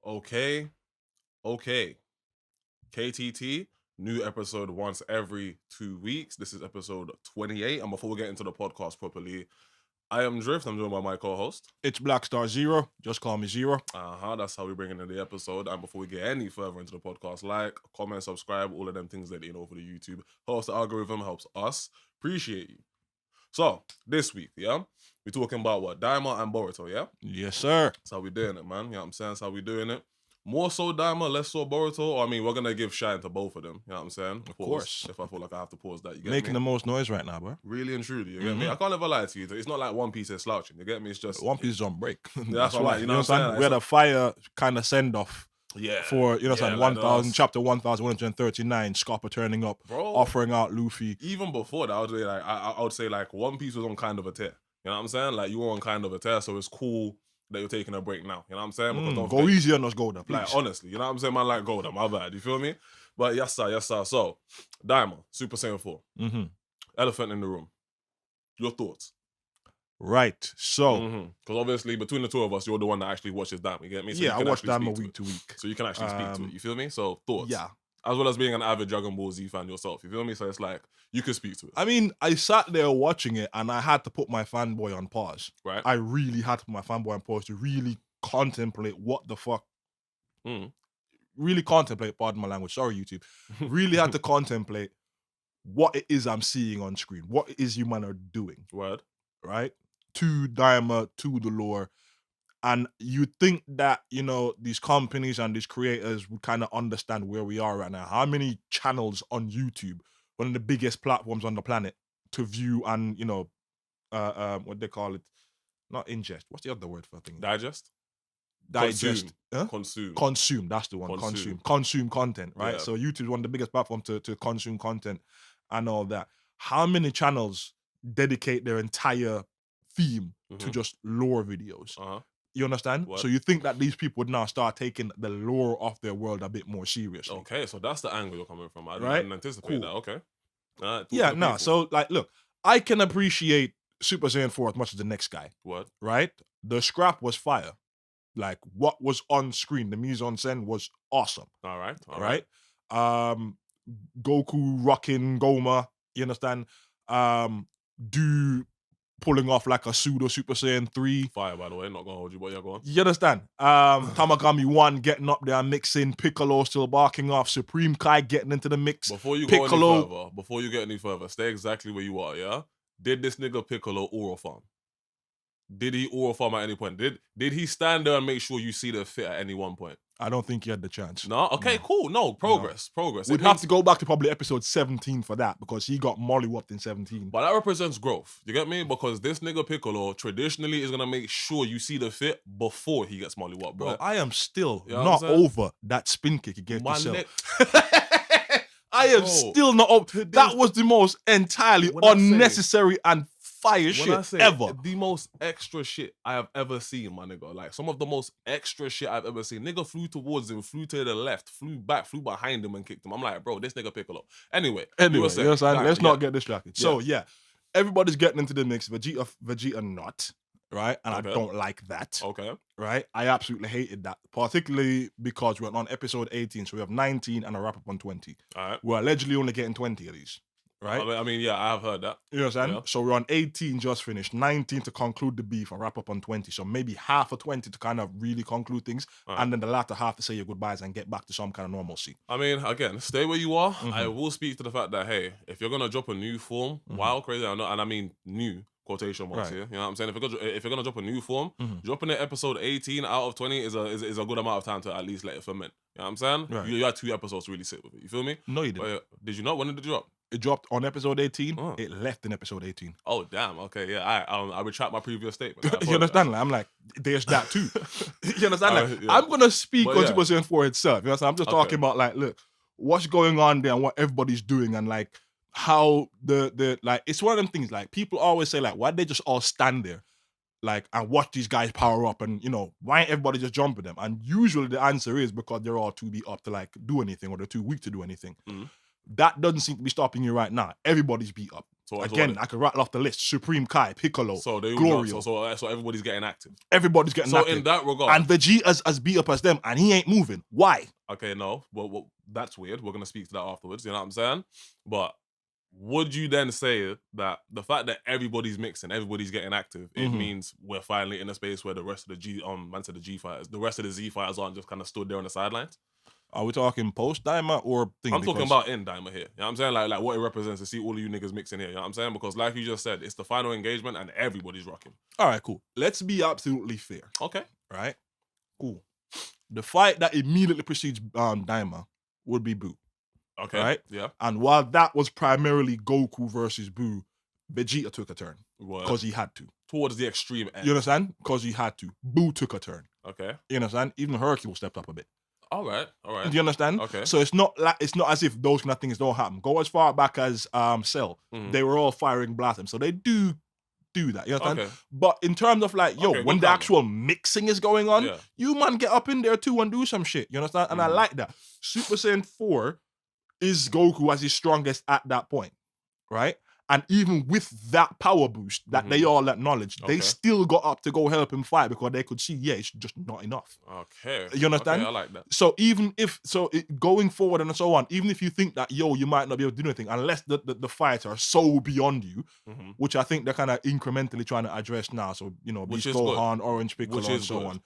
Okay. KTT, new episode once every 2 weeks. This is episode 28. And before we get into the podcast properly, I am Drift. I'm joined by my co-host. It's BlackStarXero. Just call me Zero. That's how we bring in the episode. And before we get any further into the podcast, like, comment, subscribe, all of them things that for the YouTube. Helps the algorithm, helps us. Appreciate you. So, this week, we're talking about what? Daima and Boruto, yeah? Yes, sir. That's how we doing it, man. You know what I'm saying? That's how we doing it. More so Daima, less so Boruto. I mean, we're going to give shine to both of them. You know what I'm saying? Of course. If I feel like I have to pause that. You get Making me? the most noise right now, bro. Really and truly, you get me? I can't ever lie to you. It's not like One Piece is slouching. You get me? It's just... One Piece is on break. That's why. You know what I'm saying? We had a fire kind of send-off. Yeah. For, you know what I'm saying, like 1,000, chapter 1,139, Scopper turning up, bro, offering out Luffy. Even before that, I would say like One Piece was on kind of a tear. You know what I'm saying? Like, you were on kind of a tear, so it's cool that you're taking a break now. You know what I'm saying? Because go easy on us, Golda, please. Like, honestly, you know what I'm saying? Man, like Golda, my bad. You feel me? But yes, sir. So, Daima, Super Saiyan 4. Elephant in the room. Your thoughts? Right. So, because obviously between the two of us, you're the one that actually watches Daima. You get me? So yeah, I watch Daima week to week. So you can actually speak to it. You feel me? So thoughts. Yeah. As well as being an avid Dragon Ball Z fan yourself. You feel me? So it's like you can speak to it. I mean, I sat there watching it and I had to put my fanboy on pause. Right. I really had to put my fanboy on pause to really contemplate what the fuck. Really contemplate, pardon my language, sorry YouTube. Really had to contemplate what it is I'm seeing on screen. What it is you man are doing. Word. Right? To Daima, to the lore. And you think that, you know, these companies and these creators would kind of understand where we are right now. How many channels on YouTube, one of the biggest platforms on the planet, to view and, you know, what they call it, not ingest. What's the other word for a thing? Digest. Digest. Consume. That's the one. Consume content, right? Yeah. So YouTube is one of the biggest platforms to consume content and all that. How many channels dedicate their entire theme to just lore videos? You understand? What? So you think that these people would now start taking the lore of their world a bit more seriously. Okay, so that's the angle you're coming from. I Right? didn't anticipate that. Okay. Yeah, no. So, like, look, I can appreciate Super Saiyan 4 as much as the next guy. What? Right? The scrap was fire. Like, what was on screen, the mise-en-scène was awesome. All right. Goku rocking Goma, you understand? Pulling off like a pseudo Super Saiyan 3. Fire, by the way, not gonna hold you, but yeah, go on. You understand? Tamagami 1 getting up there, mixing, Piccolo still barking off, Supreme Kai getting into the mix. Before you get any further, stay exactly where you are, yeah? Did this nigga Piccolo aura farm? Did he aura farm at any point? Did he stand there and make sure you see the fit at any one point? I don't think he had the chance. No? Okay, cool. No, progress. We'd have to go back to probably episode 17 for that, because he got molly-whopped in 17. But that represents growth. You get me? Because this nigga Piccolo traditionally is going to make sure you see the fit before he gets molly-whopped, bro. I am still not over that spin kick he gave to Cell. I am still not over. That was the most entirely unnecessary and fire shit ever. The most extra shit I have ever seen, my nigga. Like, some of the most extra shit I've ever seen. Nigga flew towards him, flew to the left, flew back, flew behind him and kicked him. I'm like, bro, this nigga Piccolo. Anyway, let's not get distracted. Yeah. So, yeah, everybody's getting into the mix. Vegeta not, right? And I don't like that. Okay. Right? I absolutely hated that, particularly because we're on episode 18, so we have 19 and a wrap-up on 20. All right. We're allegedly only getting 20 of these. Right? I mean, yeah, I have heard that. You know what I'm saying? Yeah. So we're on 18 just finished, 19 to conclude the beef and wrap up on 20. So maybe half of 20 to kind of really conclude things, and then the latter half to say your goodbyes and get back to some kind of normalcy. I mean, again, stay where you are. I will speak to the fact that, hey, if you're going to drop a new form, wild, crazy, and I mean new, quotation marks here. You know what I'm saying? If you're gonna drop a new form, dropping it episode 18 out of 20 is a good amount of time to at least let it ferment. You know what I'm saying? Right. You had 2 episodes to really sit with it. You feel me? No, you didn't. Did you not? When did it drop? It dropped on episode 18. It left in episode 18. Oh damn. Okay, yeah. I retract my previous statement. You understand? Like, I'm like, there's that too. You understand? Like, I'm gonna speak on Super Saiyan 4 itself. You know what I'm just talking about, like, look, what's going on there and what everybody's doing, and like how the like, it's one of them things, like, people always say, like, why they just all stand there like and watch these guys power up, and you know, why ain't everybody just jumping them? And usually the answer is because they're all too beat up to like do anything, or they're too weak to do anything. That doesn't seem to be stopping you right now. Everybody's beat up. So again, I could rattle off the list: Supreme Kai, Piccolo, so they Glorio. So everybody's getting active. Everybody's getting active. So in that regard, and Vegeta's as beat up as them, and he ain't moving. Why? Okay, no, well, that's weird. We're gonna speak to that afterwards. You know what I'm saying? But would you then say that the fact that everybody's mixing, everybody's getting active, it means we're finally in a space where the rest of the G fighters, the rest of the Z fighters aren't just kind of stood there on the sidelines? Are we talking post Daima or thing? I'm talking about in Daima here. You know what I'm saying? Like what it represents to see all of you niggas mixing here. You know what I'm saying? Because like you just said, it's the final engagement and everybody's rocking. All right, cool. Let's be absolutely fair. Okay. Right? Cool. The fight that immediately precedes Daima would be Buu. Okay. Right? Yeah. And while that was primarily Goku versus Buu, Vegeta took a turn. Because he had to. Towards the extreme end. You understand? Because he had to. Buu took a turn. Okay. You understand? Even Hercule stepped up a bit. All right. Do you understand? Okay. So it's not as if those kind of things don't happen. Go as far back as Cell. They were all firing blast him. So they do that. You understand? Okay. But in terms of like, when the actual mixing is going on, you man get up in there too and do some shit. You understand? And I like that. Super Saiyan 4 is Goku as his strongest at that point. Right? And even with that power boost that they all acknowledged, they still got up to go help him fight because they could see, it's just not enough. Okay. You understand? Okay, I like that. So even if, going forward and so on, even if you think that, you might not be able to do anything, unless the fights are so beyond you, which I think they're kind of incrementally trying to address now. So, Beast Gohan, good. Orange Piccolo, and so on.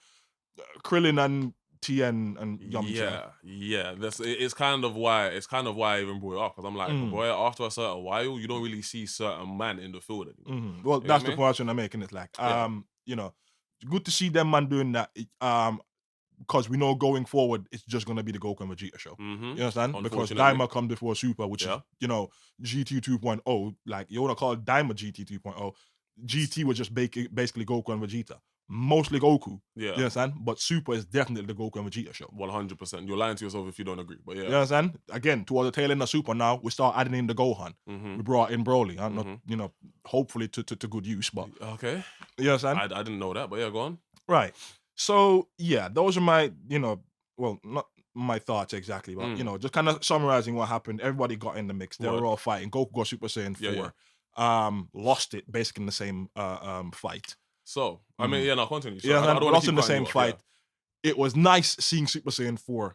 Krillin and Tien and Yamcha. Yeah. It's kind of why I even brought it up, because I'm like, boy, after a certain while, you don't really see certain man in the field anymore. Well, that's the point I'm making. It's like, good to see them man doing that. Because we know going forward, it's just gonna be the Goku and Vegeta show. You understand? Because Daima come before Super, which is GT 2.0. Like you wanna call it Daima GT 2.0. GT was just basically Goku and Vegeta. Mostly Goku. Yeah. You understand? But Super is definitely the Goku and Vegeta show. 100%. You're lying to yourself if you don't agree. But yeah. You understand? Again, towards the tail end of Super now, we start adding in the Gohan. We brought in Broly. Not, hopefully to good use. But okay. You understand? I didn't know that, but yeah, go on. Right. So yeah, those are my, well, not my thoughts exactly, but just kind of summarizing what happened. Everybody got in the mix. They were all fighting. Goku got Super Saiyan 4. Yeah. Lost it basically in the same fight. So, I mean, continue. So, I don't lost in the same fight. Yeah. It was nice seeing Super Saiyan 4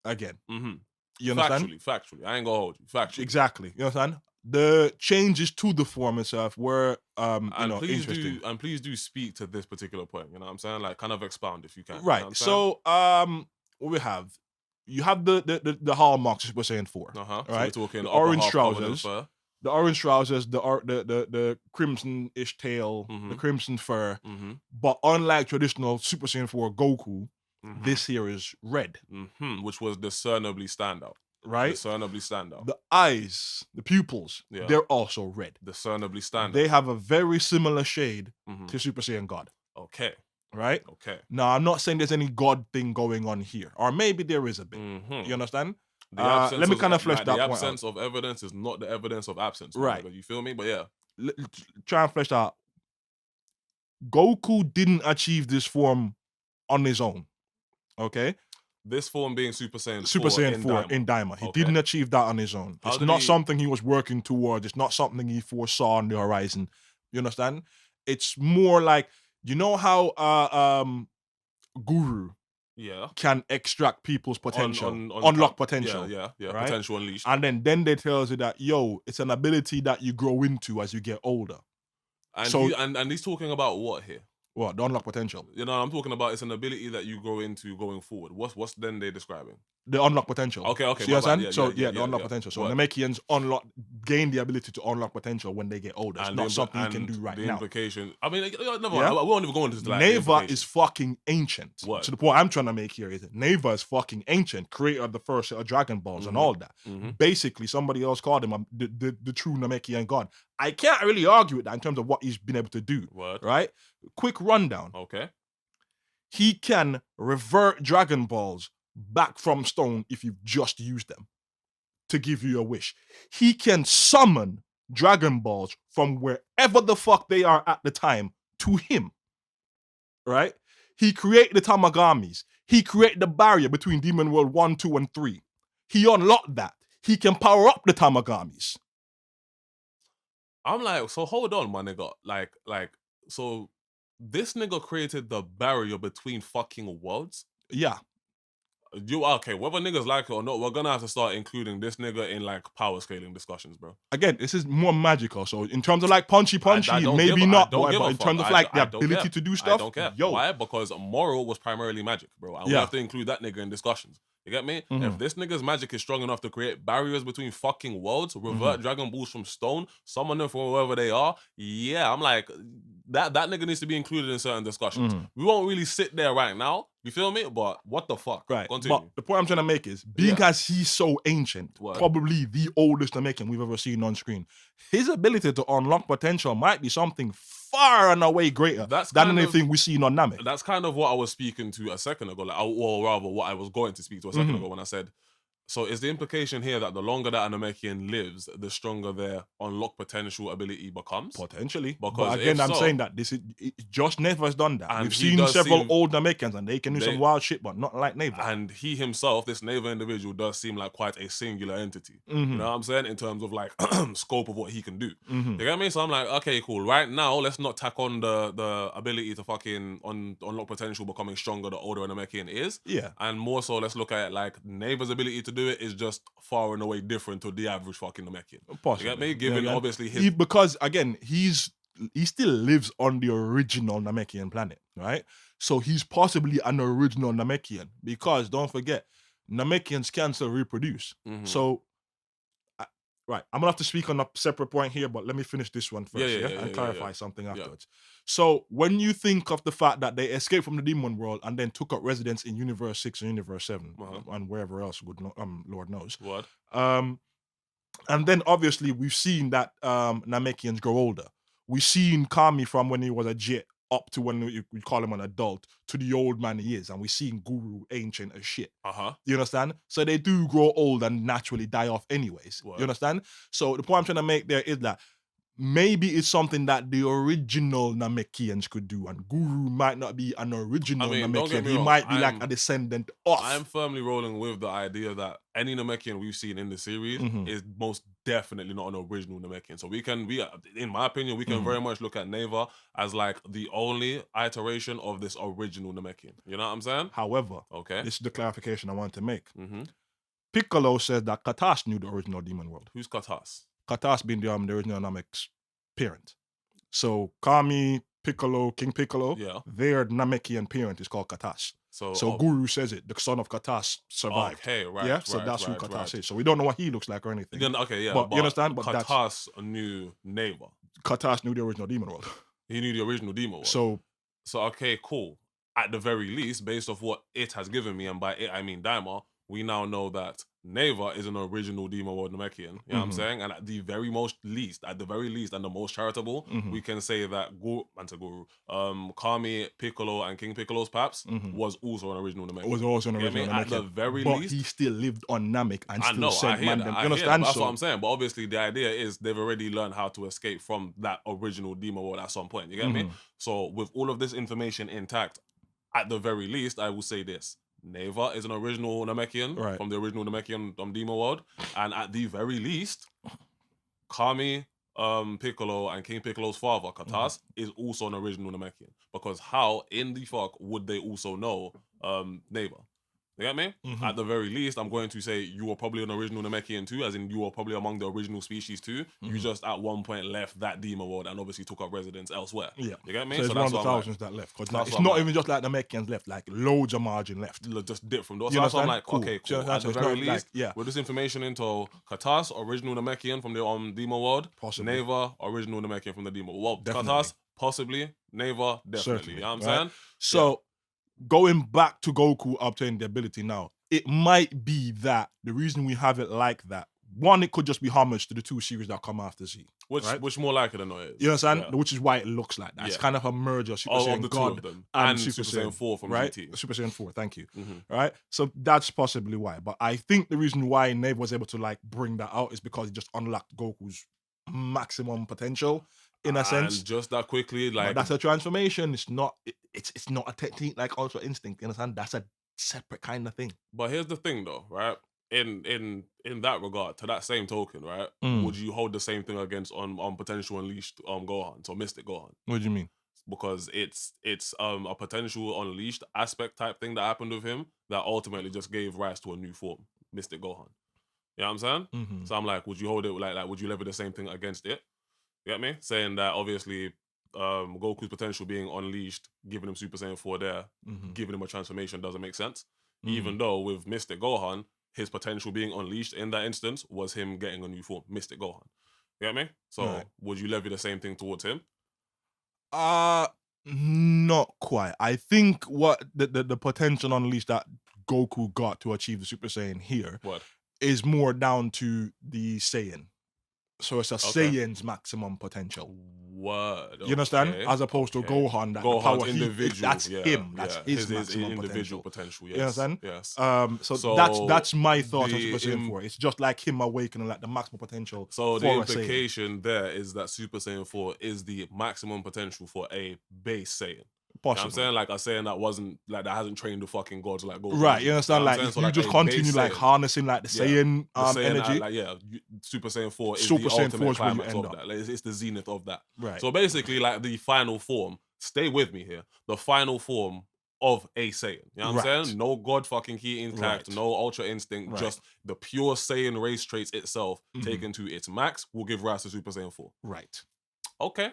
again. You understand? Factually. I ain't gonna hold you. Factually. Exactly. You understand? The changes to the form itself were, interesting. And please do speak to this particular point. You know what I'm saying? Like, kind of expound if you can. Right. You know so, what we have? You have the hallmarks of Super Saiyan 4. Right. So we're talking the orange trousers. The orange trousers, the crimson-ish tail, the crimson fur. But unlike traditional Super Saiyan 4 Goku, this here is red. Which was discernibly standout. Right? Discernibly standout. The eyes, the pupils, they're also red. Discernibly standout. They have a very similar shade to Super Saiyan God. Okay. Right? Okay. Now, I'm not saying there's any God thing going on here. Or maybe there is a bit. You understand? Let me kind of flesh that point out. The absence of evidence is not the evidence of absence. Right. You feel me? But yeah. Try and flesh that out. Goku didn't achieve this form on his own. Okay? This form being Super Saiyan 4 in Daima. He didn't achieve that on his own. It's not something he was working towards. It's not something he foresaw on the horizon. You understand? It's more like, you know how Guru can extract people's potential, unlock potential. Yeah, right? Potential unleashed. And then they tells you that, it's an ability that you grow into as you get older. And he's talking about what here? What? The unlock potential. I'm talking about it's an ability that you grow into going forward. What's then they describing? The unlock potential. Okay. So you understand? The unlock potential. So Namekians gain the ability to unlock potential when they get older. It's not something you can do right now. The implication. I mean, we won't even go into this. Neva is fucking ancient. What? So the point I'm trying to make here is that Neva is fucking ancient. Creator of the first set of Dragon Balls and all that. Basically, somebody else called him the true Namekian god. I can't really argue with that in terms of what he's been able to do. Right? Quick rundown. Okay. He can revert Dragon Balls back from stone if you've just used them to give you a wish. He can summon Dragon Balls from wherever the fuck they are at the time to him. Right? He created the Tamagamis. He created the barrier between Demon World 1, 2, and 3. He unlocked that. He can power up the Tamagamis. I'm like, so hold on, my nigga. Like, so this nigga created the barrier between fucking worlds. Yeah. You okay? Whether niggas like it or not, we're gonna have to start including this nigga in like power scaling discussions, bro. Again, this is more magical. So in terms of like punchy, maybe not. But in terms of like the ability to do stuff, I don't care. Why? Because moral was primarily magic, bro. And we have to include that nigga in discussions. You get me? If this nigga's magic is strong enough to create barriers between fucking worlds, revert Dragon Balls from stone, summon them from wherever they are, yeah, I'm like, that nigga needs to be included in certain discussions. We won't really sit there right now, you feel me? But what the fuck? Right. Continue. But the point I'm trying to make is, being as he's so ancient, probably the oldest Namekian we've ever seen on screen, his ability to unlock potential might be something far and away greater than anything we've seen on Namek. That's kind of what I was speaking to a second ago, or rather what I was going to speak to a second ago when I said, so is the implication here that the longer that a Namekian lives, the stronger their unlocked potential ability becomes? Potentially. Because but again, I'm saying that Josh Neva has done that. And we've seen several old Namekians and they can do some wild shit, but not like Neva. And he himself, this Neva individual, does seem like quite a singular entity. You know what I'm saying? In terms of like scope of what he can do. You get me? So I'm like, okay, cool. Right now, let's not tack on the ability to fucking unlock potential becoming stronger the older a Namekian is. Yeah. And more so, let's look at it like Neva's ability to do it is just far and away different to the average fucking Namekian. Possibly. You get me? Given obviously his... because again, he still lives on the original Namekian planet, right? So he's possibly an original Namekian because don't forget, Namekians can still reproduce. So, right, I'm gonna have to speak on a separate point here, but let me finish this one first, and clarify something afterwards. So when you think of the fact that they escaped from the demon world and then took up residence in Universe 6 and Universe 7 and wherever else, Lord knows. What? And then obviously we've seen that Namekians grow older. We've seen Kami from when he was a jit up to when we call him an adult to the old man he is, and we've seen Guru ancient as shit. You understand? So they do grow old and naturally die off anyways. You understand? So the point I'm trying to make there is that maybe it's something that the original Namekians could do, and Guru might not be an original Namekian. He might be like a descendant of. I'm firmly rolling with the idea that any Namekian we've seen in the series is most definitely not an original Namekian. So we in my opinion, we can very much look at Neva as like the only iteration of this original Namekian. You know what I'm saying? However, this is the clarification I want to make. Piccolo says that Katas knew the original demon world. Who's Katas? Katas being the original Namek's parent. So Kami, Piccolo, King Piccolo, their Namekian parent is called Katas. So Guru says it, the son of Katas survived. Okay, right. Yeah, so that's who Katas is. So we don't know what he looks like or anything. But you understand? But Katas knew Neva. Katas knew the original demon world. He knew the original demon world. So okay, cool. At the very least, based off what it has given me, and by it I mean Daima, we now know that Neva is an original demon world Namekian. You know what I'm saying? And at the very least, and the most charitable, we can say that Kami, Piccolo, and King Piccolo's paps was also an original Namekian. Was also an original Namekian. At the very but least, he still lived on Namek and still sent man them. You understand? That's what I'm saying. But obviously, the idea is they've already learned how to escape from that original demon world at some point. You get me? So with all of this information intact, at the very least, I will say this. Neva is an original Namekian from the original Namekian Demon world, and at the very least, Kami, Piccolo, and King Piccolo's father, Katas, is also an original Namekian. Because how in the fuck would they also know Neva? You get me? At the very least, I'm going to say you were probably an original Namekian too, as in you were probably among the original species too. You just at one point left that demon world and obviously took up residence elsewhere. Yeah. You get me? So it's one of the thousands that left. Because it's not even just like Namekians left, like loads of margin left. Just dip from those. So I'm like, okay, cool. At the very least, with this information into Katas, original Namekian from the demon world, possibly. Neva, original Namekian from the demon world. Well, Katas, possibly. Neva, definitely. Certainly, you know what I'm saying? So, going back to Goku obtaining the ability now, it might be that the reason we have it like that, one, it could just be homage to the two series that come after Z. Which more likely than not is. You understand? Yeah. Which is why it looks like that. It's kind of a merger of Super Saiyan God of them. And Super Saiyan 4 from GT. Super Saiyan 4, thank you. Right? So that's possibly why. But I think the reason why Nave was able to like bring that out is because it just unlocked Goku's maximum potential. In a sense, and just that quickly, like but that's a transformation. It's not. It's not a technique like Ultra Instinct. You understand? That's a separate kind of thing. But here's the thing, though, right? in that regard, to that same token, right? Would you hold the same thing against on potential unleashed Gohan, so Mystic Gohan? What do you mean? Because it's a potential unleashed aspect type thing that happened with him that ultimately just gave rise to a new form, Mystic Gohan. You know what I'm saying? So I'm like, would you hold it like would you lever the same thing against it? You get me? Saying that obviously Goku's potential being unleashed, giving him Super Saiyan 4 there, giving him a transformation doesn't make sense. Even though with Mystic Gohan, his potential being unleashed in that instance was him getting a new form, Mystic Gohan. You get me? So would you levy the same thing towards him? Not quite. I think what the potential unleashed that Goku got to achieve the Super Saiyan here is more down to the Saiyan. So it's a Saiyan's maximum potential. Word. You understand? As opposed to Gohan, that Gohan's the power individual. that's him. That's his maximum individual potential. Yes. You understand? Yes. So that's my thought on Super Saiyan 4. It's just like him awakening like the maximum potential. So the implication there is that Super Saiyan 4 is the maximum potential for a base Saiyan. You know what I'm saying? Like a Saiyan that wasn't like that hasn't trained the fucking gods like Goku. Right, you understand? Like if you just continue like harnessing like the Saiyan energy. Super Saiyan 4 is the ultimate climax of that. Like, it's the zenith of that. Right. So basically, like the final form, stay with me here, the final form of a Saiyan. You know what I'm saying? No god fucking key intact, no ultra instinct, just the pure Saiyan race traits itself taken to its max will give rise to Super Saiyan 4. Right. Okay.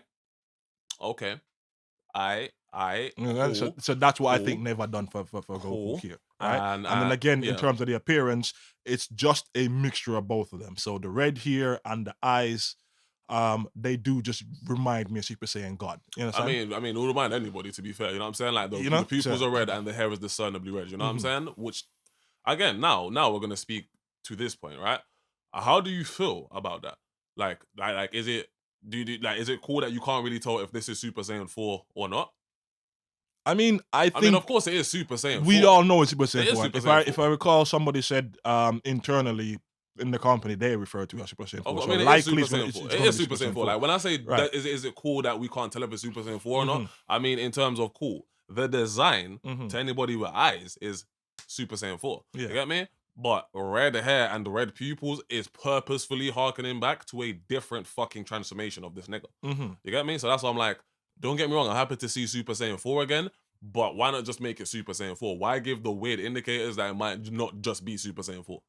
So that's what I think never done for Goku here, right? And then again, in terms of the appearance, it's just a mixture of both of them. So the red here and the eyes, they do just remind me of Super Saiyan God. You know what I'm saying? I mean, it would remind anybody, to be fair. You know what I'm saying? Like the pupils are red and the hair is discernibly red. You know what I'm saying? Which, again, now we're gonna speak to this point, right? How do you feel about that? Like is it? Is it cool that you can't really tell if this is Super Saiyan 4 or not? I mean, I think of course it is Super Saiyan 4. We all know it's Super Saiyan 4. If I recall, somebody said internally in the company they refer to as Super Saiyan 4. I mean, it is Super Saiyan 4. It is Super Saiyan 4. Like when I say that, is it cool that we can't tell if it's Super Saiyan 4 or not? I mean, in terms of cool, the design to anybody with eyes is Super Saiyan 4. You get me? But red hair and red pupils is purposefully harkening back to a different fucking transformation of this nigga. You get me? So that's why I'm like, don't get me wrong, I'm happy to see Super Saiyan 4 again, but why not just make it Super Saiyan 4? Why give the weird indicators that it might not just be Super Saiyan 4?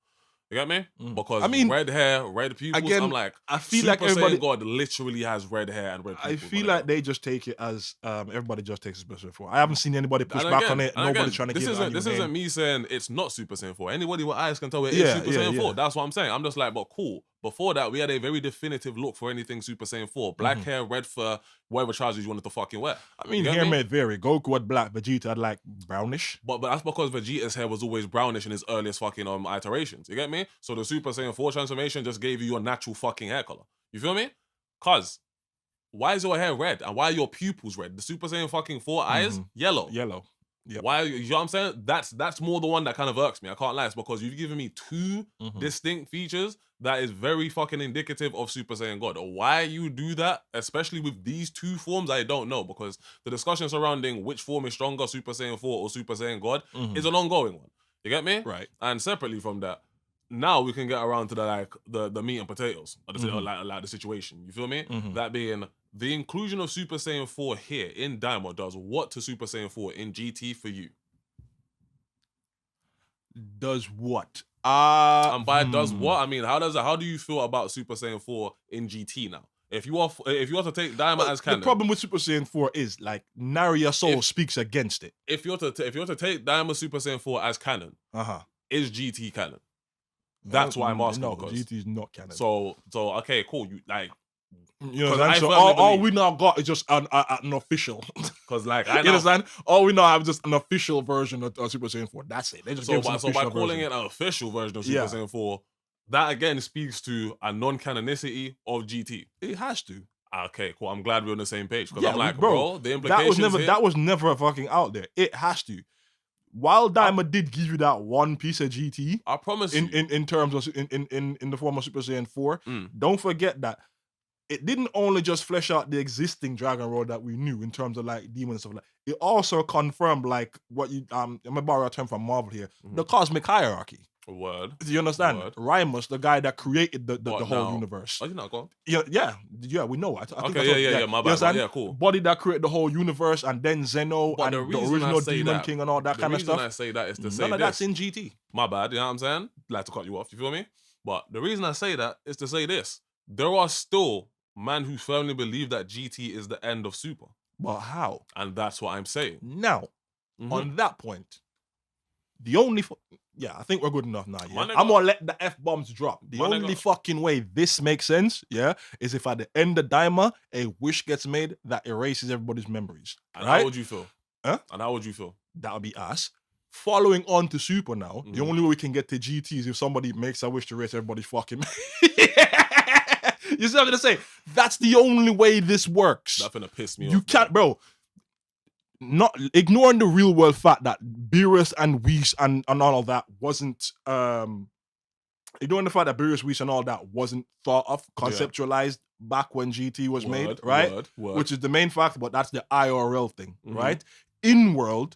You get me? Because red hair, red pupils, again, I'm like, I feel Super Saiyan God literally has red hair and red pupils. I feel like they just take it as everybody just takes Super Saiyan 4. I haven't seen anybody push back on it. Nobody trying to give it a This isn't me saying it's not Super Saiyan 4. Anybody with eyes can tell it is Super Saiyan 4. That's what I'm saying. I'm just like, but cool. Before that, we had a very definitive look for anything Super Saiyan 4. Black hair, red fur, whatever trousers you wanted to fucking wear. I mean, hair may vary. Goku had black, Vegeta had like brownish. But that's because Vegeta's hair was always brownish in his earliest fucking iterations. You get me? So the Super Saiyan 4 transformation just gave you your natural fucking hair color. You feel me? Cause why is your hair red? And why are your pupils red? The Super Saiyan fucking 4 eyes, yellow. Yep. Why? You know what I'm saying? That's more the one that kind of irks me. I can't lie. It's because you've given me two distinct features that is very fucking indicative of Super Saiyan God. Why you do that, especially with these two forms, I don't know. Because the discussion surrounding which form is stronger, Super Saiyan 4 or Super Saiyan God, is an ongoing one. You get me? Right. And separately from that, now we can get around to the meat and potatoes of the situation. You feel me? That being the inclusion of Super Saiyan 4 here in Daima does what to Super Saiyan 4 in GT for you? Does what? And by does what, I mean, how do you feel about Super Saiyan 4 in GT now? If you are to take Daima as canon, the problem with Super Saiyan 4 is like Naria Soul speaks against it. If you're to take Daima Super Saiyan 4 as canon, is GT canon? That's why I'm asking. No, GT is not canon. So okay, cool. You like. You know what I'm saying? So all we now got is just an official. Because like, you understand? All we now have just an official version of Super Saiyan 4. That's it. They just gave us an by calling it an official version of Super Saiyan 4, that again speaks to a non-canonicity of GT. It has to. Okay, cool. I'm glad we're on the same page. Because I'm like, bro, the implications that was never fucking out there. It has to. While Daima did give you that one piece of GT, I promise in terms of in the form of Super Saiyan 4, don't forget that it didn't only just flesh out the existing Dragon Road that we knew in terms of like demons and stuff like that. It also confirmed like what you I'm gonna borrow a term from Marvel here, the cosmic hierarchy. Word. Do you understand? Word. Rymus, the guy that created the whole now? universe. Oh, you not gone? Yeah, we know. I think Okay, yeah, my bad. Yeah, cool. Body that created the whole universe, and then Zeno and the original Demon King and all that kind of stuff. The reason I say that is to say none of that's in GT. My bad, you know what I'm saying? Like to cut you off, you feel me? But the reason I say that is to say this. There are still men who firmly believe that GT is the end of Super. But how? And that's what I'm saying. Now, on that point, the only... I think we're good enough now, yeah? I'm gonna let the F-bombs drop. The only fucking way this makes sense, is if at the end of Daima, a wish gets made that erases everybody's memories. And how would you feel? Huh? And how would you feel? That would be us. Following on to Super now, the only way we can get to GT is if somebody makes a wish to erase everybody's fucking... You see what I'm gonna say? That's the only way this works. That's gonna piss me off. You can't, bro. Not ignoring the real world fact that Beerus and Whis and all of that wasn't ignoring the fact that Beerus, Whis and all that wasn't thought of, conceptualized back when GT was made, right? Word. Which is the main fact, but that's the IRL thing, right? In world,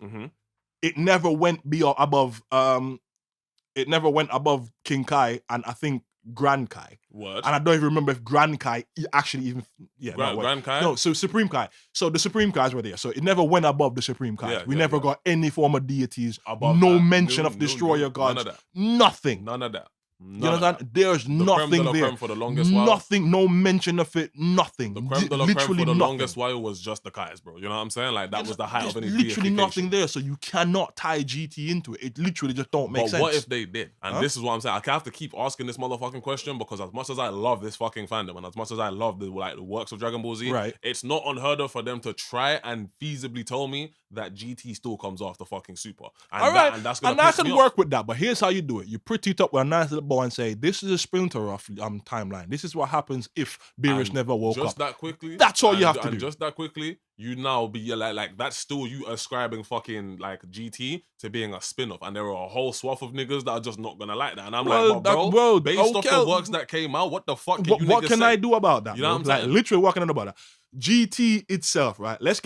it never went above it never went above King Kai and I think Grand Kai. Word. And I don't even remember if Grand Kai actually even... Grand Kai? No, so Supreme Kai. So the Supreme Kais were there. So it never went above the Supreme Kais. We never got any form of deities. Above no mention of Destroyer Gods. None of that. Nothing. None of that. You understand? There's nothing creme de la there. creme for the longest while. Nothing, no mention of it, nothing. The creme de la creme for the longest while was just the Kais, bro. You know what I'm saying? Like, that was the height of any literally nothing there, so you cannot tie GT into it. It literally just don't make sense. But what if they did? And this is what I'm saying. I have to keep asking this motherfucking question because as much as I love this fucking fandom and as much as I love the works of Dragon Ball Z, it's not unheard of for them to try and feasibly tell me that GT still comes after fucking Super. And that's gonna piss me off. I can work with that, but here's how you do it. You pretty it up with a nice little bow and say, this is a splinter off timeline. This is what happens if Beerus never woke up. Just that quickly. That's all you have to do. Just that quickly, you now be like that's still you ascribing fucking like GT to being a spin-off. And there are a whole swath of niggas that are just not gonna like that. And I'm like, bro, based off the works that came out, what the fuck can you what niggas can say? I do about that? You know what I'm saying? Literally, what can I do about that? GT itself, right? Let's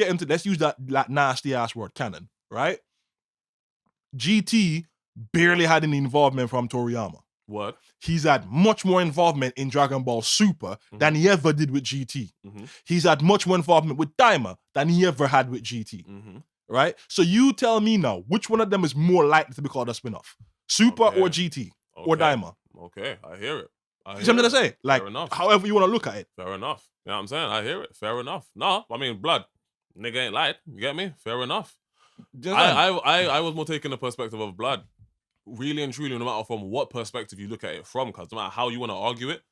use that nasty ass word, canon, right? GT barely had any involvement from Toriyama. What? He's had much more involvement in Dragon Ball Super than he ever did with GT. He's had much more involvement with Daima than he ever had with GT. Right? So you tell me now, which one of them is more likely to be called a spin-off? Super or GT or Daima? Okay, I hear it. You know what I'm gonna say? Like, however you want to look at it. Fair enough. You know what I'm saying? I hear it. Fair enough. No, I mean, blood. Nigga ain't lied. You get me? Fair enough. I was more taking the perspective of blood. Really and truly, no matter from what perspective you look at it from, because no matter how you want to argue it,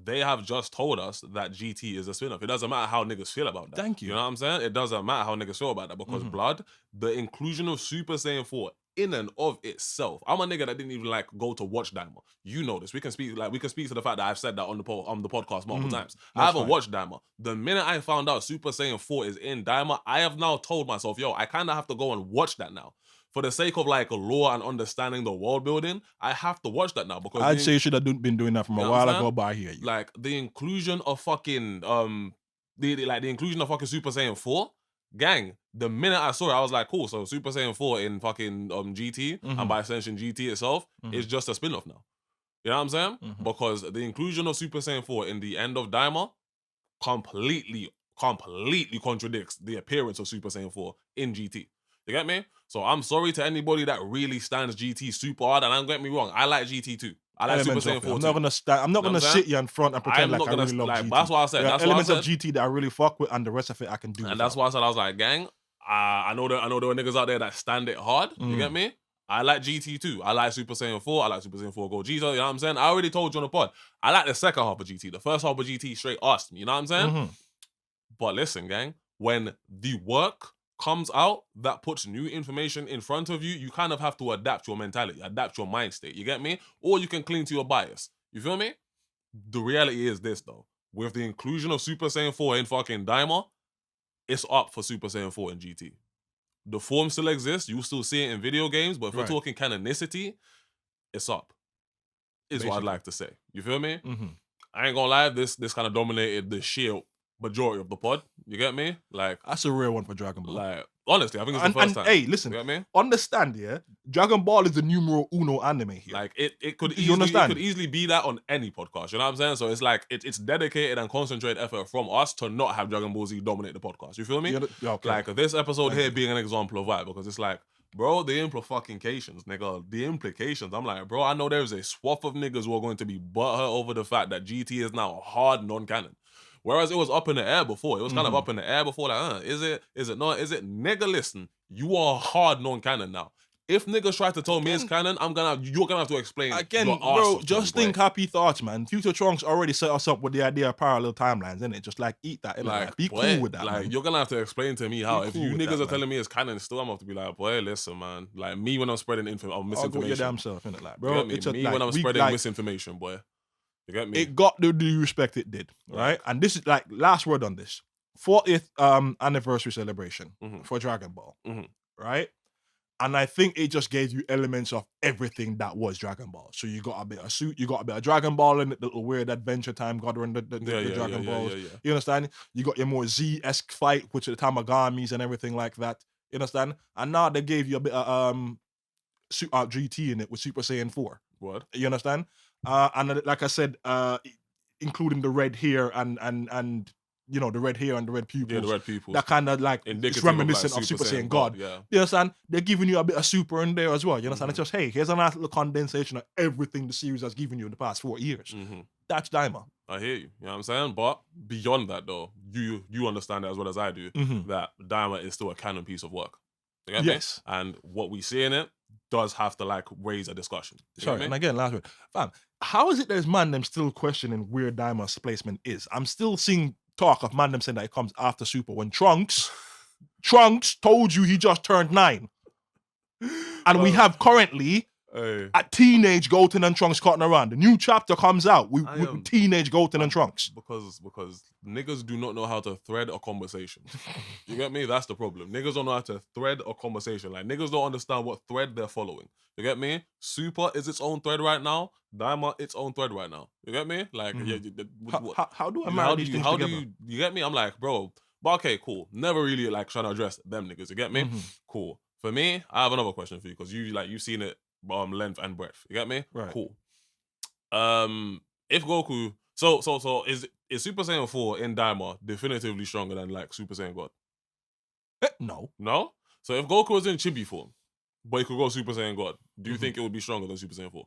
they have just told us that GT is a spin-off. It doesn't matter how niggas feel about that. Thank you. You know what I'm saying? It doesn't matter how niggas feel about that because blood, the inclusion of Super Saiyan 4 in and of itself. I'm a nigga that didn't even like go to watch Daima. You know this. We can speak to the fact that I've said that on the podcast multiple times. I haven't watched Daima. The minute I found out Super Saiyan 4 is in Daima, I have now told myself, yo, I kind of have to go and watch that now. For the sake of like lore and understanding the world building, I have to watch that now because I'd say you should have been doing that from a while ago, but I hear you. Like the inclusion of fucking the inclusion of fucking Super Saiyan 4, gang. The minute I saw it, I was like, cool. So Super Saiyan 4 in fucking GT and by extension GT itself is just a spin-off now. You know what I'm saying? Because the inclusion of Super Saiyan 4 in the end of Daima completely contradicts the appearance of Super Saiyan 4 in GT. You get me? So I'm sorry to anybody that really stands GT super hard, and don't get me wrong, I like GT too. I like Super Saiyan 4 too. I'm not gonna sit you in front and pretend like I really love GT. That's what I said. That's elements of GT that I really fuck with, and the rest of it I can do. And that's why I said I was like, gang. I know there were niggas out there that stand it hard. You get me? I like GT too. I like Super Saiyan 4. I like Super Saiyan 4 Gogeta. You know what I'm saying? I already told you on the pod. I like the second half of GT. The first half of GT straight asked me. You know what I'm saying? But listen, gang. When the work comes out that puts new information in front of you, you kind of have to adapt your mentality, adapt your mind state. You get me? Or you can cling to your bias. You feel me? The reality is this though. With the inclusion of Super Saiyan 4 in fucking Daima, it's up for Super Saiyan 4 in GT. The form still exists. You still see it in video games, but if we're talking canonicity, it's up. Is what I'd like to say. You feel me? I ain't gonna lie, this kind of dominated the sheer majority of the pod. You get me? Like, that's a rare one for Dragon Ball. Like, Honestly, I think it's the first time. Hey, listen, you know what I mean? Understand, yeah? Dragon Ball is the numero uno anime here. Like it could You understand? It could easily be that on any podcast. You know what I'm saying? So it's like it's dedicated and concentrated effort from us to not have Dragon Ball Z dominate the podcast. You feel me? Okay. Like this episode here being an example of that, because it's like, bro, the implications, nigga. The implications. I'm like, bro, I know there's a swath of niggas who are going to be butthurt over the fact that GT is now hard non-canon. Whereas it was up in the air before. It was kind of up in the air before. Like, is it not? Is it? Nigga, listen, you are hard non-canon now. If niggas try to tell me it's canon, you're gonna have to explain again, your bro. Just think happy thoughts, man. Future Trunks already set us up with the idea of parallel timelines, innit? Just like eat that, innit? Like, be cool with that. Like man. You're gonna have to explain to me how. If you niggas are telling me it's canon, still I'm gonna have to be like, boy, listen, man. Like me when I'm spreading misinformation. I'll go your damn self, innit? Like, bro, me when I'm spreading misinformation, boy. You get me? It got the due respect it did, right? And this is like last word on this 40th anniversary celebration for Dragon Ball, right? And I think it just gave you elements of everything that was Dragon Ball. So you got a bit of suit, you got a bit of Dragon Ball in it, the little weird Adventure Time God and the Dragon Balls. You understand? You got your more Z-esque fight, which are the Tamagamis and everything like that. You understand? And now they gave you a bit of GT in it with Super Saiyan 4. What? You understand? And like I said, including the red hair and you know, the red hair and the red pupils. Yeah, the red pupils. That kind of like it's reminiscent of Super Saiyan God. Yeah. You understand? They're giving you a bit of super in there as well. You understand? It's just, hey, here's a nice little condensation of everything the series has given you in the past 4 years. That's Daima. I hear you. You know what I'm saying? But beyond that, though, you understand it as well as I do, that Daima is still a canon piece of work. You get me? And what we see in it does have to like raise a discussion. Sorry, and again, last word. Fam, how is it there's man them still questioning where Daima's placement is? I'm still seeing talk of man them saying that it comes after Super when Trunks told you he just turned 9. And we have currently a teenage Goten and Trunks cutting around. The new chapter comes out with teenage Goten and Trunks. Because niggas do not know how to thread a conversation. You get me? That's the problem. Niggas don't know how to thread a conversation. Like, niggas don't understand what thread they're following. You get me? Super is its own thread right now. Daima, its own thread right now. You get me? Like, how do I marry these things together? You get me? I'm like, bro, but okay, cool. Never really like trying to address them niggas. You get me? Cool. For me, I have another question for you, because you've seen it length and breadth. You get me? Right. Cool. If Goku, so is Super Saiyan 4 in Daima definitively stronger than like Super Saiyan God? No. No? So if Goku was in Chibi form, but he could go Super Saiyan God, do you think it would be stronger than Super Saiyan 4?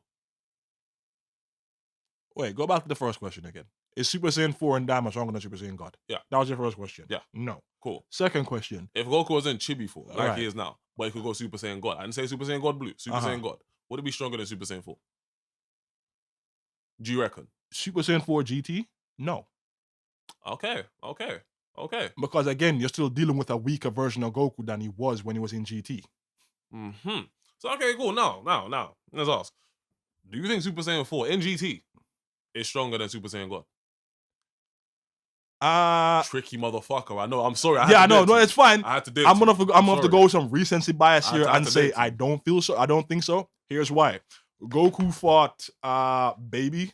Wait, go back to the first question again. Is Super Saiyan 4 and Daima stronger than Super Saiyan God? Yeah. That was your first question? Yeah. No. Cool. Second question. If Goku was in Chibi form, like he is now, but he could go Super Saiyan God, I didn't say Super Saiyan God Blue, Super Saiyan God, would it be stronger than Super Saiyan 4? Do you reckon? Super Saiyan 4 GT? No. Okay. Because again, you're still dealing with a weaker version of Goku than he was when he was in GT. So okay, cool. Now, let's ask. Do you think Super Saiyan 4 in GT is stronger than Super Saiyan God? Tricky motherfucker. I know. I'm sorry. No, it's fine. I had to do. I'm gonna have to go with some recency bias here and say I don't feel so. I don't think so. Here's why. Goku fought Baby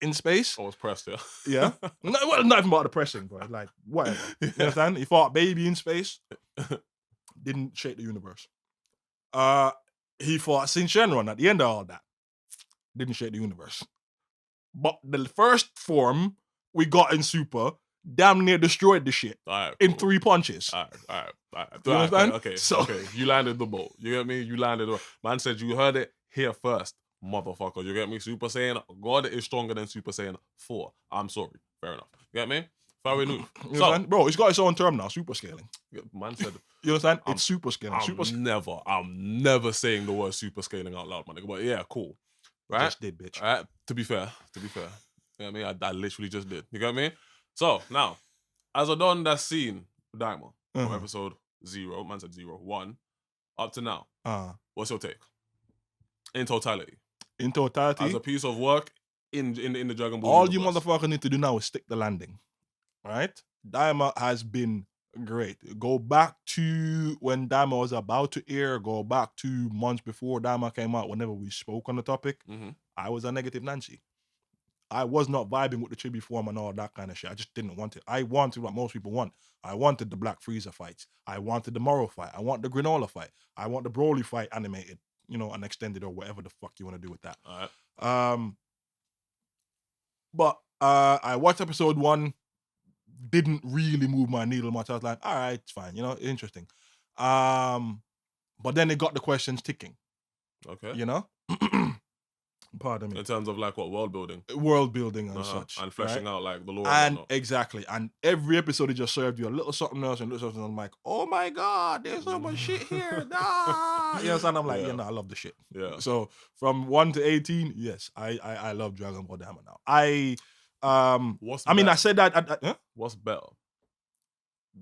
in space. I was pressed, yeah. Yeah. Well, not even about the pressing, but like whatever. You understand? He fought Baby in space. Didn't shake the universe. He fought Shenron at the end of all that. Didn't shake the universe. But the first form we got in Super damn near destroyed the shit in 3 punches. All right. You understand? Okay. You landed the boat. You get me? You landed the man said you heard it here first, motherfucker. You get me? Super Saiyan God is stronger than Super Saiyan 4. I'm sorry. Fair enough. You get me? Fair enough. So, bro, it's got its own term now, super scaling. Man said you understand? It's super scaling. I'm never saying the word super scaling out loud, my nigga. But yeah, cool. Right? Just did, bitch. All right. To be fair. You know what I mean? I literally just did. You get me? So now, as a don that's seen Daima from episode 0, man said 0, 1, up to now, what's your take? In totality. As a piece of work in the Dragon Ball all universe. you motherfucker need to do now is stick the landing. Right? Daima has been great. Go back to when Daima was about to air, go back to months before Daima came out, whenever we spoke on the topic, I was a negative Nancy. I was not vibing with the chibi form and all that kind of shit. I just didn't want it. I wanted what most people want. I wanted the Black Freezer fights. I wanted the Moro fight. I want the Granola fight. I want the Broly fight animated, and extended or whatever the fuck you want to do with that. All right. But I watched episode 1, didn't really move my needle much. I was like, all right, it's fine, interesting. But then it got the questions ticking. Okay. Pardon me. In terms of like what world building and such, and fleshing out like the lore and exactly. And every episode it just served you a little something else and a little something. I'm like, oh my god, there's so much shit here. Nah. And I'm like, I love the shit. Yeah. So from 1 to 18, yes, I love Dragon Ball Daima now. I said that. What's better,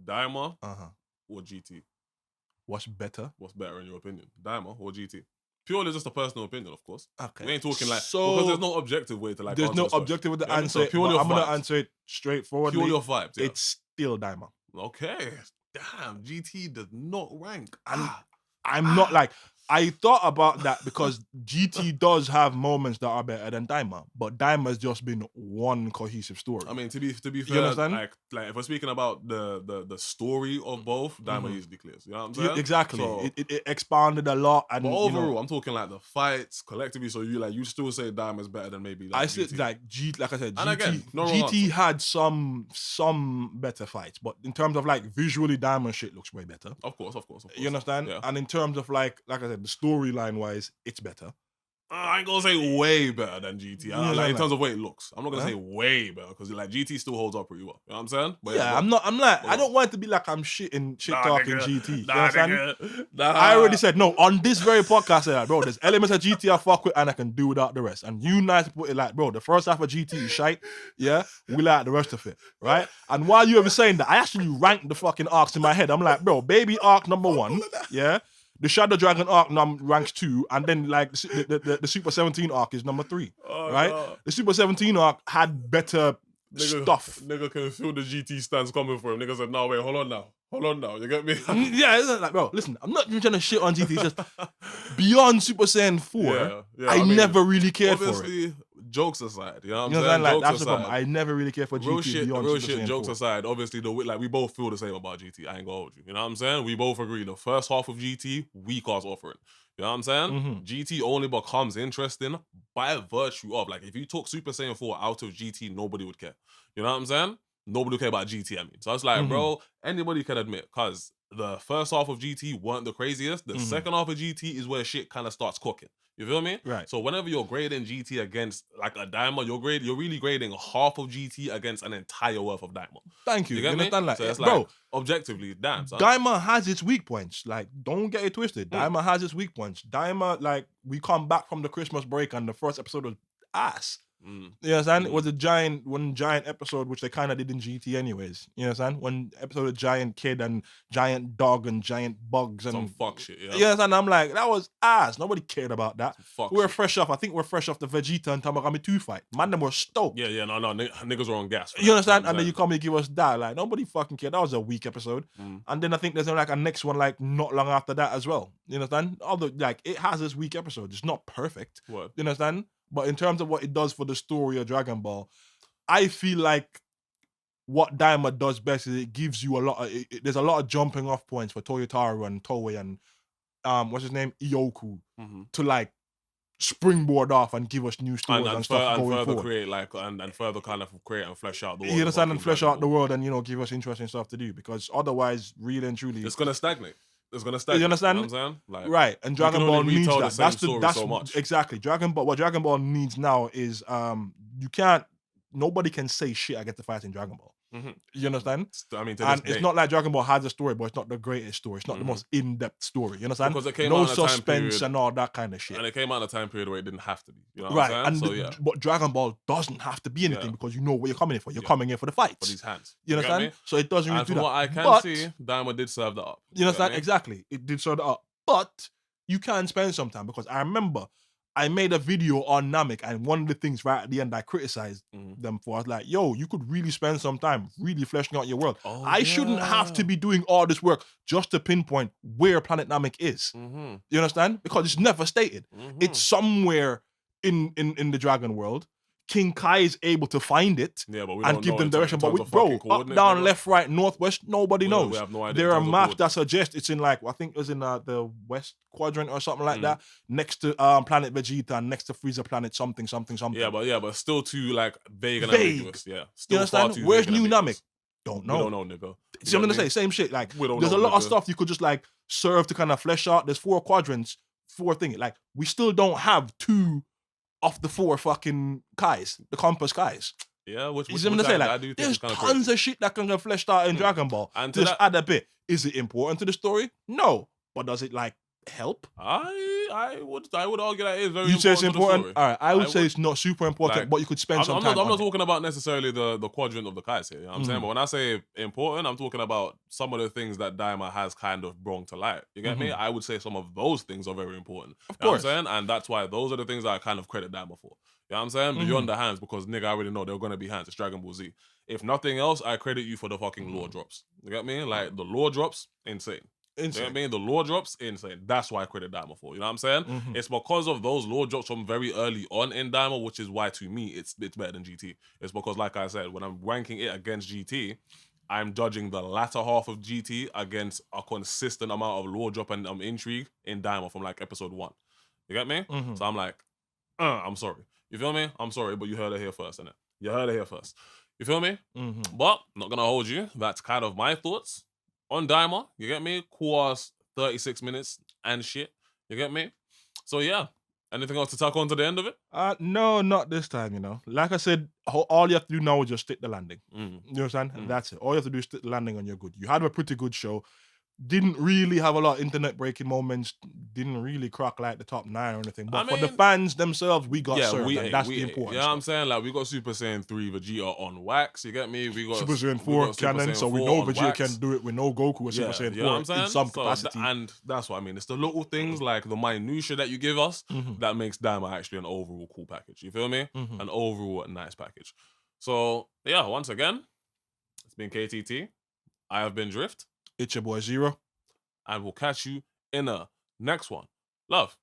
Daima or GT? What's better? What's better in your opinion, Daima or GT? Purely just a personal opinion, of course. Okay. We ain't talking because there's no objective way to like. There's no objective with the answer. So purely I'm gonna answer it straightforwardly. Purely your vibes. Yeah. It's still Daima. Okay. Damn, GT does not rank. I'm not like. I thought about that because GT does have moments that are better than Daima, but Daima's just been one cohesive story. I mean, to be fair, you understand? like if we're speaking about the story of both, Daima easily clears. You know what I'm saying? Exactly. So, it expanded a lot, and but overall, I'm talking like the fights collectively. So you still say Daima's better than maybe like I GT. said like like I said, and GT, again, no GT had some better fights, but in terms of like visually, Daima shit looks way better. Of course. You understand? Yeah. And in terms of like I said, the storyline wise, it's better. I ain't gonna say way better than GT. In terms of way it looks. I'm not gonna say way better because like GT still holds up pretty well. You know what I'm saying? But I'm like, I don't want it to be like I'm shit talking GT. You understand? Nah. I already said no on this very podcast. I said, bro, there's elements of GT I fuck with and I can do without the rest. And you nice put it like, bro, the first half of GT is shite. Yeah, we like the rest of it, right? And while you were saying that, I actually ranked the fucking arcs in my head. I'm like, bro, baby arc number 1, yeah. The Shadow Dragon arc ranks 2, and then like the Super 17 arc is number 3, right? No. The Super 17 arc had better stuff. Nigga can feel the GT stands coming for him. Nigga said, no, wait, hold on now. You get me? Yeah, it's like, bro, listen, I'm not even trying to shit on GT. It's just beyond Super Saiyan 4, I never really cared for it. Jokes aside, you know what I'm saying? Like, that's the problem. I never really cared for GT beyond real Super shit, Saiyan jokes 4. aside, obviously, we both feel the same about GT. I ain't gonna hold you. You know what I'm saying? We both agree. The first half of GT, weak ass offering. You know what I'm saying? GT only becomes interesting by virtue of, like, if you took Super Saiyan 4 out of GT, nobody would care. You know what I'm saying? Nobody would care about GT, I mean. So I was like, bro, anybody can admit, because the first half of GT weren't the craziest. The second half of GT is where shit kind of starts cooking. You feel me? Right. So whenever you're grading GT against like a Daima, you're really grading half of GT against an entire worth of Daima. Thank you. You get me? Like, so it's bro, like, objectively, damn. Son. Daima has its weak points. Like, don't get it twisted. Daima has its weak points. Daima, like, we come back from the Christmas break and the first episode was ass. You understand? It was one giant episode, which they kind of did in GT anyways. You understand? One episode of giant kid and giant dog and giant bugs and some fuck shit. Yeah. You understand? I'm like, that was ass. Nobody cared about that. We're fresh off. I think we're fresh off the Vegeta and Tamagami 2 fight. Man, them were stoked. Yeah. No. Niggas were on gas. You understand? And then you come and give us that. Like, nobody fucking cared. That was a weak episode. And then I think there's like a next one like not long after that as well. You understand? Although like it has its weak episodes. It's not perfect. What? You understand? But in terms of what it does for the story of Dragon Ball, I feel like what Daima does best is it gives you a lot of... there's a lot of jumping off points for Toyotaru and Toei and, what's his name? Ioku, to like springboard off and give us new stories and stuff going further forward. Create like and further kind of create and flesh out the world. You understand? And flesh out the world and, give us interesting stuff to do, because otherwise, really and truly... it's going to stagnate. It's gonna stagnate. You understand? You know what I'm saying? Like, right, and Dragon Ball needs that. That's so much. Exactly. What Dragon Ball needs now is nobody can say shit against the fights in Dragon Ball. You understand? I mean, it's not like Dragon Ball has a story, but it's not the greatest story. It's not the most in-depth story. You understand? Because it came no out in a time suspense period, and all that kind of shit. And it came out in a time period where it didn't have to be. You know what right. I'm saying? But Dragon Ball doesn't have to be anything because you know what you're coming in for. You're coming in for the fights. For these hands. You understand? So it doesn't really do that. And from what I can see, Daima did serve that up. You understand? Exactly. It did serve that up. But you can spend some time, because I remember I made a video on Namek, and one of the things right at the end I criticized them for, I was like, yo, you could really spend some time really fleshing out your world. I shouldn't have to be doing all this work just to pinpoint where Planet Namek is. You understand? Because it's never stated. It's somewhere in the Dragon world. King Kai is able to find it Yeah, but we and don't give know them in direction. But terms of bro, fucking up, coordinates, down, nigga. left, right, northwest, nobody knows. We have no idea There in are terms of maps that coordinates. suggest it's in like, I think it was in the west quadrant or something like that, next to planet Vegeta and next to Frieza planet something. Yeah, but still too like vague and Vague. ambiguous. Yeah, You still far understand? too Where's vague and New ambiguous. Namek? Don't We know. don't know, nigga. See, I'm gonna say same shit. Like, We don't there's know, a lot of nigga. stuff you could just like serve to kind of flesh out. There's 4 quadrants, 4 things. Like, we still don't have 2 of the 4 fucking Kais, the compass Kais. Yeah, which I'm gonna say, I like, do think there's is kind of tons crazy. of shit that can get fleshed out in Dragon Ball. And to Just that, add a bit. Is it important to the story? No. But does it like help? I would argue that it is very You important. say it's to the important? story. All right, I would say it's not super important, like, but you could spend some time I'm not on it. talking about necessarily the quadrant of the Kais here. You know what I'm saying? But when I say important, I'm talking about some of the things that Daima has kind of brought to light. You get me? I would say some of those things are very important. Of You know what I'm course. saying? And that's why those are the things that I kind of credit Daima for. You know what I'm saying? Beyond the hands, because nigga, I already know they're gonna be hands. It's Dragon Ball Z. If nothing else, I credit you for the fucking lore drops. You get me? Like the lore drops, insane. You know what I mean? The lore drops, insane. That's why I credit Daima for. You know what I'm saying? It's because of those lore drops from very early on in Daima, which is why to me it's better than GT. It's because, like I said, when I'm ranking it against GT, I'm judging the latter half of GT against a consistent amount of lore drop and intrigue in Daima from like episode 1. You get me? So I'm like, I'm sorry. You feel me? I'm sorry, but you heard it here first, innit? You heard it here first. You feel me? But not gonna hold you. That's kind of my thoughts on Daima. You get me? Course 36 minutes and shit. You get me? So yeah. Anything else to tack on to the end of it? No, not this time, you know. Like I said, all you have to do now is just stick the landing. You understand? And that's it. All you have to do is stick the landing and you're good. You had a pretty good show. Didn't really have a lot of internet breaking moments. Didn't really crack like the top 9 or anything. But for the fans themselves, we got served, and that's the important You know what I'm saying? Like, we got Super Saiyan 3 Vegeta on wax. You get me? We got Super Saiyan 4 Canon, so we know Vegeta can do it. We know Goku with Super Saiyan 4 you know what I'm saying? in some capacity. And that's what I mean. It's the little things, like the minutia that you give us, that makes Daima actually an overall cool package. You feel me? An overall nice package. So, yeah, once again, it's been KTT. I have been Drift. It's your boy Zero. And we'll catch you in the next one. Love.